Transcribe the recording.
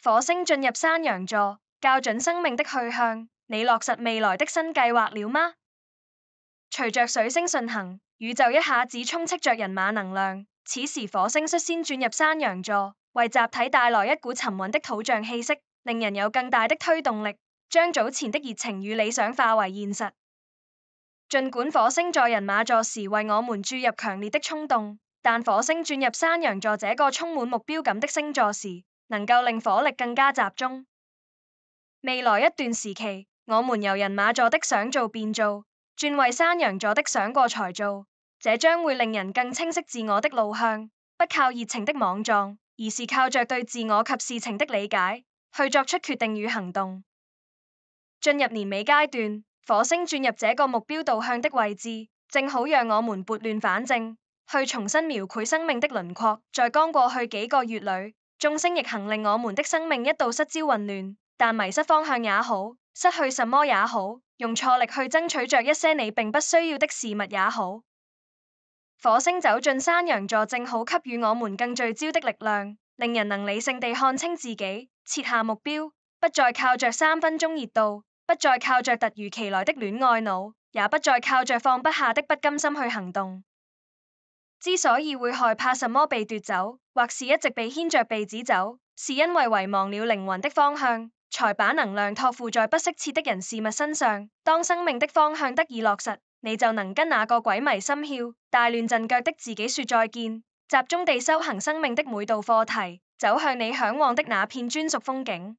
火星進入山羊座，校準生命的去向。你落實未來的新計劃了嗎？隨着水星順行，宇宙一下子充斥着人馬能量。此時火星率先轉入山羊座，為集體帶來一股沉穩的土象氣息，令人有更大的推動力，將早前的熱情與理想化為現實。儘管火星在人馬座時為我們注入強烈的衝動，但火星轉入山羊座這個充滿目標感的星座時，能夠令火力更加集中。未來一段時期，我們由人馬座的想做變做，轉為山羊座的想過才做，這將會令人更清晰自我的路向，不靠熱情的莽撞，而是靠着對自我及事情的理解，去作出決定與行動。進入年尾階段，火星轉入這個目標導向的位置，正好讓我們撥亂反正，去重新描繪生命的輪廓。在剛過去幾個月裏，眾星逆行令我們的生命一度失焦混亂，但迷失方向也好，失去什麼也好，用錯力去爭取着一些你並不需要的事物也好，火星走進山羊座正好給予我們更聚焦的力量，令人能理性地看清自己，設下目標，不再靠着3分鐘熱度，不再靠着突如其來的戀愛腦，也不再靠着放不下的不甘心去行動。之所以會害怕什麼被奪走，或是一直被牽着鼻子走，是因為遺忘了靈魂的方向，才把能量託付在不適切的人事物身上。當生命的方向得以落實，你就能跟那個鬼迷心竅、大亂陣腳的自己說再見，集中地修行生命的每道課題，走向你嚮往的那片專屬風景。